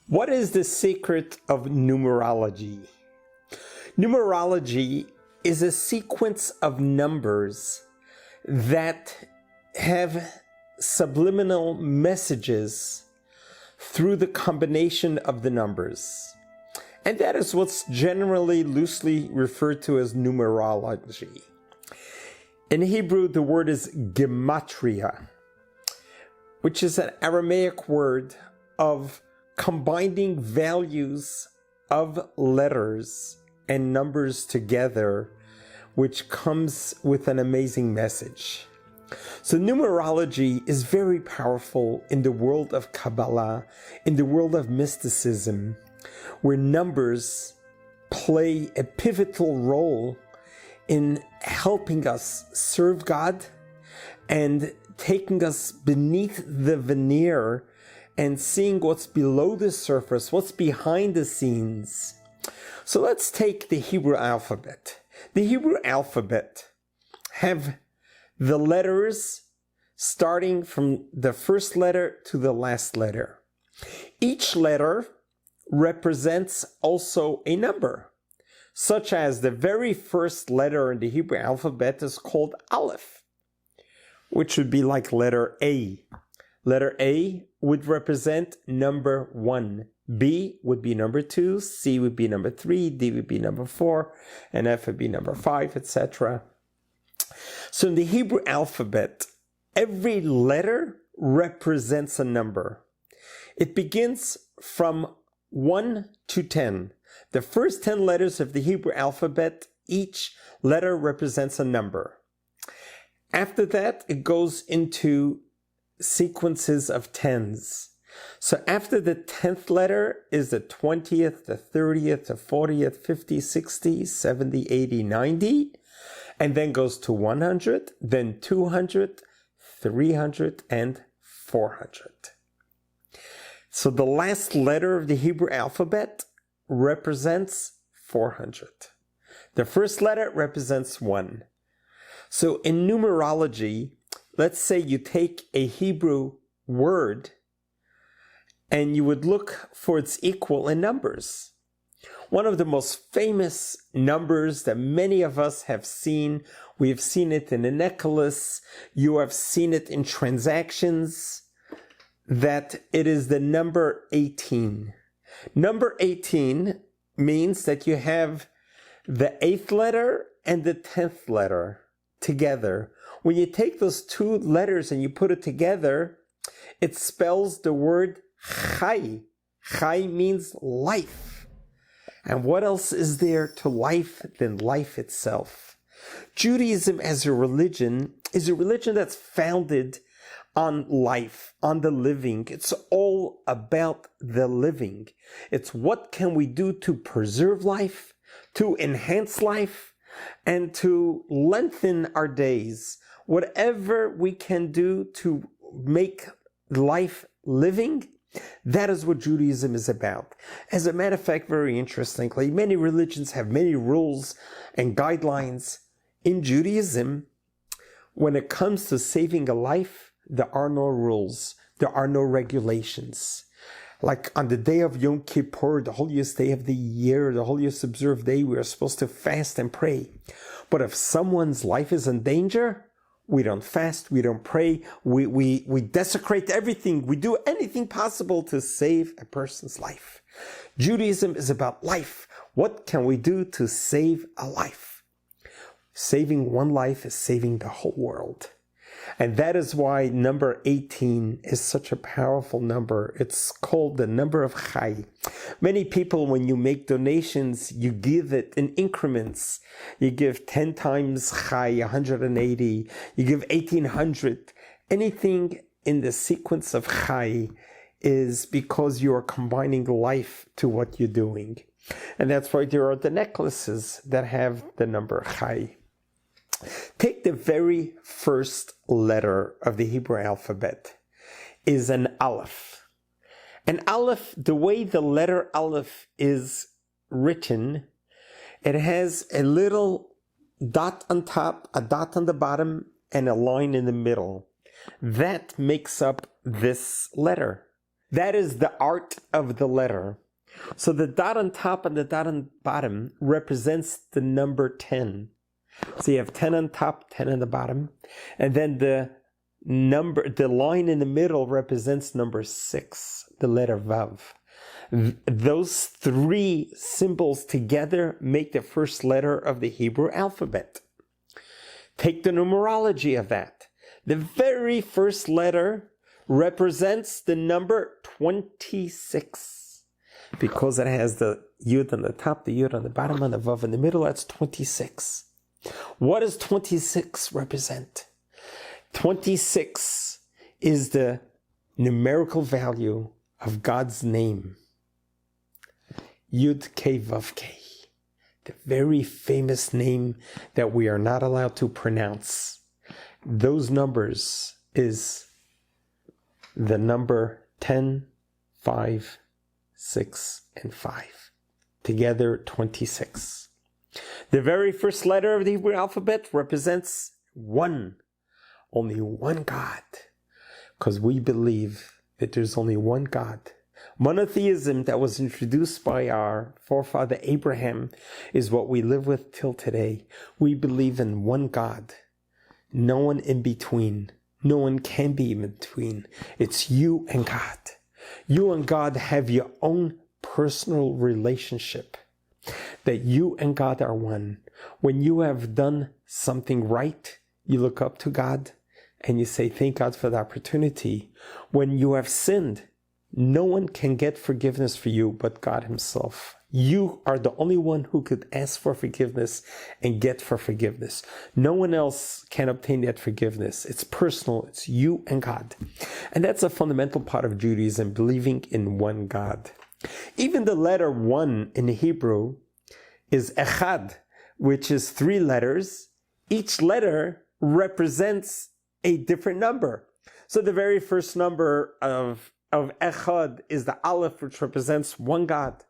What is the secret of numerology? Numerology is a sequence of numbers that have subliminal messages through the combination of the numbers. And that is what's generally loosely referred to as numerology. In Hebrew, the word is gematria, which is an Aramaic word of combining values of letters and numbers together, which comes with an amazing message. So numerology is very powerful in the world of Kabbalah, in the world of mysticism, where numbers play a pivotal role in helping us serve God and taking us beneath the veneer and seeing what's below the surface, what's behind the scenes. So let's take the Hebrew alphabet. The Hebrew alphabet have the letters starting from the first letter to the last letter. Each letter represents also a number, such as the very first letter in the Hebrew alphabet is called Aleph, which would be like letter A. Letter A would represent number 1. B would be number 2, C would be number 3, D would be number 4, and F would be number 5, etc. So in the Hebrew alphabet, every letter represents a number. It begins from 1 to 10. The first 10 letters of the Hebrew alphabet, each letter represents a number. After that, it goes into sequences of tens. So after the 10th letter is the 20th, the 30th, the 40th, 50, 60, 70, 80, 90, and then goes to 100, then 200, 300, and 400. So the last letter of the Hebrew alphabet represents 400. The first letter represents 1. So in numerology, let's say you take a Hebrew word and you would look for its equal in numbers. One of the most famous numbers that many of us have seen, we have seen it in a necklace, you have seen it in transactions, that it is the number 18. Number 18 means that you have the 8th letter and the 10th letter together. When you take those two letters and you put it together, it spells the word Chai. Chai means life. And what else is there to life than life itself? Judaism as a religion is a religion that's founded on life, on the living. It's all about the living. It's what can we do to preserve life, to enhance life, and to lengthen our days. Whatever we can do to make life living, that is what Judaism is about. As a matter of fact, very interestingly, many religions have many rules and guidelines. In Judaism, when it comes to saving a life, there are no rules. There are no regulations. Like on the day of Yom Kippur, the holiest day of the year, the holiest observed day, we are supposed to fast and pray. But if someone's life is in danger, we don't fast, we don't pray, we desecrate everything, we do anything possible to save a person's life. Judaism is about life. What can we do to save a life? Saving one life is saving the whole world. And that is why number 18 is such a powerful number. It's called the number of Chai. Many people, when you make donations, you give it in increments. You give 10 times Chai, 180. You give 1800. Anything in the sequence of Chai is because you are combining life to what you're doing. And that's why there are the necklaces that have the number Chai. Take the very first letter of the Hebrew alphabet is an Aleph. An Aleph, the way the letter Aleph is written, it has a little dot on top, a dot on the bottom, and a line in the middle. That makes up this letter. That is the art of the letter. So the dot on top and the dot on bottom represents the number 10. So you have 10 on top, 10 on the bottom. And then the line in the middle represents number 6, the letter Vav. Those three symbols together make the first letter of the Hebrew alphabet. Take the numerology of that. The very first letter represents the number 26. Because it has the Yud on the top, the Yud on the bottom, and the Vav in the middle, that's 26. What does 26 represent? 26 is the numerical value of God's name. Yud Kei Vav Kei. The very famous name that we are not allowed to pronounce. Those numbers is the number 10, 5, 6, and 5. Together, 26. The very first letter of the Hebrew alphabet represents one. Only one God. Because we believe that there's only one God. Monotheism that was introduced by our forefather Abraham is what we live with till today. We believe in one God. No one in between. No one can be in between. It's you and God. You and God have your own personal relationship. That you and God are one. When you have done something right, you look up to God and you say, thank God for the opportunity. When you have sinned, no one can get forgiveness for you but God himself. You are the only one who could ask for forgiveness and get for forgiveness. No one else can obtain that forgiveness. It's personal. It's you and God. And that's a fundamental part of Judaism, believing in one God. Even the letter 1 in Hebrew is echad, which is 3 letters. Each letter represents a different number. So the very first number of echad is the aleph, which represents one God.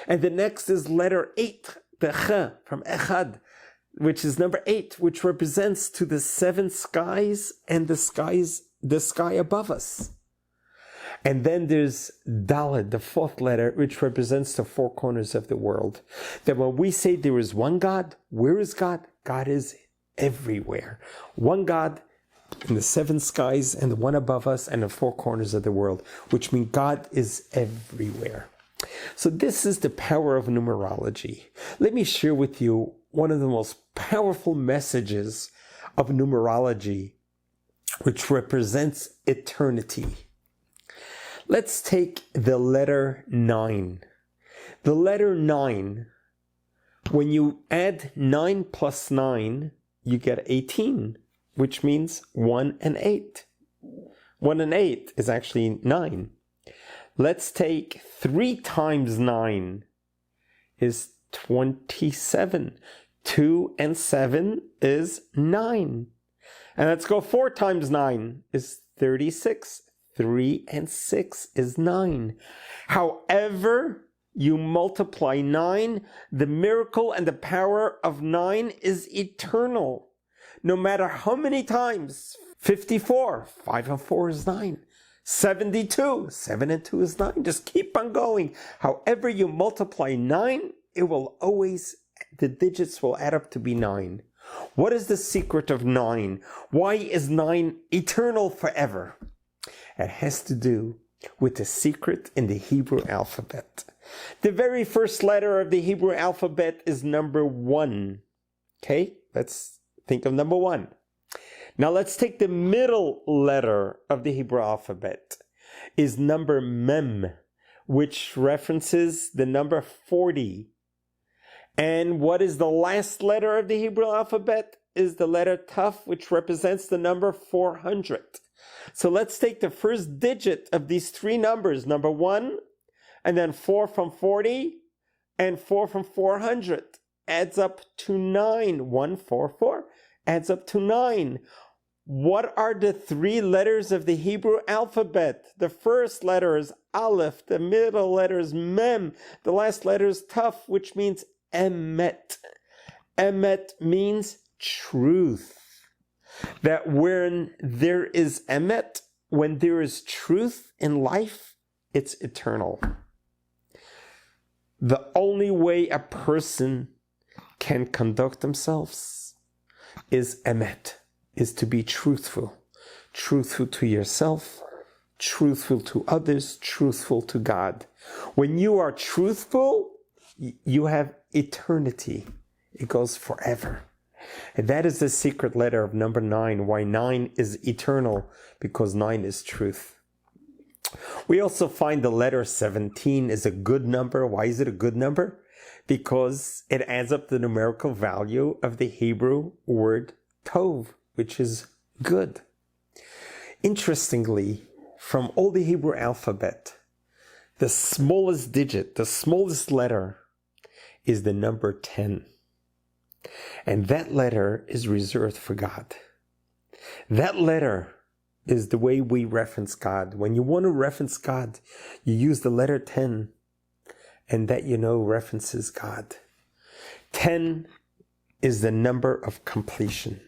And the next is letter 8, the ch from echad, which is number 8, which represents to the 7 skies and the sky above us. And then there's Daled, the 4th letter, which represents the 4 corners of the world. That when we say there is one God, where is God? God is everywhere. One God in the 7 skies and the one above us and the 4 corners of the world, which means God is everywhere. So this is the power of numerology. Let me share with you one of the most powerful messages of numerology, which represents eternity. Let's take the letter 9. The letter 9, when you add 9 plus 9, you get 18, which means 1 and 8. 1 and 8 is actually 9. Let's take 3 times 9 is 27. 2 and 7 is 9. And let's go 4 times 9 is 36. 3 and 6 is 9. However you multiply 9, the miracle and the power of 9 is eternal. No matter how many times. 54, 5 and 4 is 9. 72, 7 and 2 is 9. Just keep on going. However you multiply 9, it will always, the digits will add up to be 9. What is the secret of 9? Why is 9 eternal forever? It has to do with the secret in the Hebrew alphabet. The very first letter of the Hebrew alphabet is number 1. Okay, let's think of number 1. Now let's take the middle letter of the Hebrew alphabet, is number Mem, which references the number 40. And what is the last letter of the Hebrew alphabet? Is the letter Taf, which represents the number 400. So let's take the first digit of these 3 numbers, number 1, and then 4 from 40, and 4 from 400. Adds up to 9. 1, 4, 4. Adds up to 9. What are the 3 letters of the Hebrew alphabet? The first letter is Aleph, the middle letter is Mem, the last letter is Taf, which means Emet. Emet means truth. That when there is emet, when there is truth in life, it's eternal. The only way a person can conduct themselves is emet, is to be truthful. Truthful to yourself, truthful to others, truthful to God. When you are truthful, you have eternity. It goes forever. And that is the secret letter of number 9. Why 9 is eternal? Because 9 is truth. We also find the letter 17 is a good number. Why is it a good number? Because it adds up the numerical value of the Hebrew word tov, which is good. Interestingly, from all the Hebrew alphabet, the smallest digit, the smallest letter is the number 10. And that letter is reserved for God. That letter is the way we reference God. When you want to reference God, you use the letter 10, and that references God. 10 is the number of completion.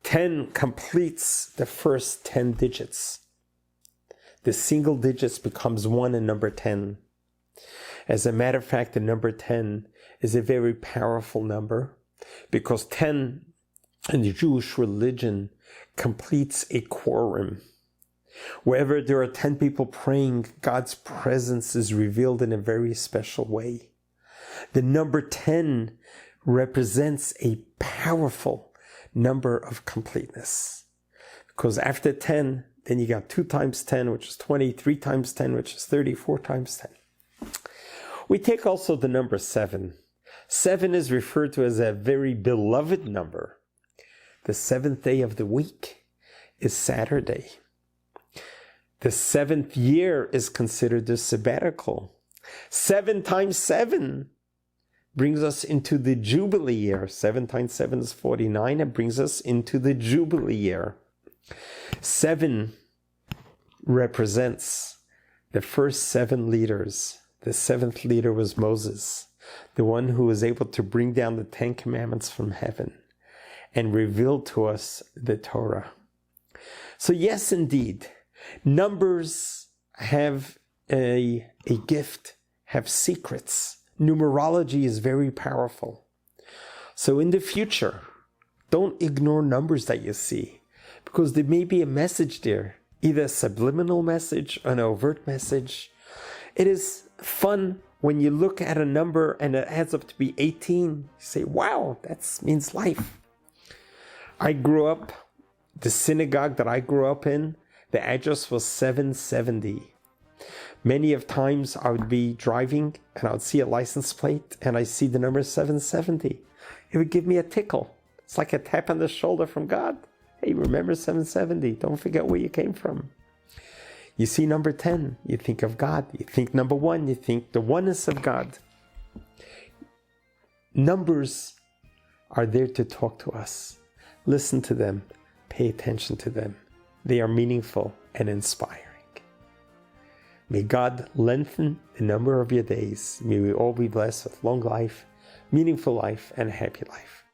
10 completes the first 10 digits. The single digits becomes 1 in number 10. As a matter of fact, the number 10 is a very powerful number because 10 in the Jewish religion completes a quorum. Wherever there are 10 people praying, God's presence is revealed in a very special way. The number 10 represents a powerful number of completeness. Because after 10, then you got 2 times 10, which is 20, 3 times 10, which is 30, 4 times 10. We take also the number 7. 7 is referred to as a very beloved number. The 7th day of the week is Saturday. The 7th year is considered the sabbatical. 7 times 7 brings us into the Jubilee year. 7 times 7 is 49 and brings us into the Jubilee year. 7 represents the first 7 leaders. The 7th leader was Moses, the one who was able to bring down the 10 commandments from heaven and reveal to us the Torah. So yes, indeed, numbers have a gift, have secrets. Numerology is very powerful. So in the future, don't ignore numbers that you see, because there may be a message there, either a subliminal message or an overt message. It is fun when you look at a number and it adds up to be 18. You say, wow, that means life. I grew up, the synagogue that I grew up in, the address was 770. Many of times I would be driving and I would see a license plate and I see the number 770. It would give me a tickle. It's like a tap on the shoulder from God. Hey, remember 770. Don't forget where you came from. You see number 10, you think of God. You think number 1, you think the oneness of God. Numbers are there to talk to us. Listen to them. Pay attention to them. They are meaningful and inspiring. May God lengthen the number of your days. May we all be blessed with long life, meaningful life, and a happy life.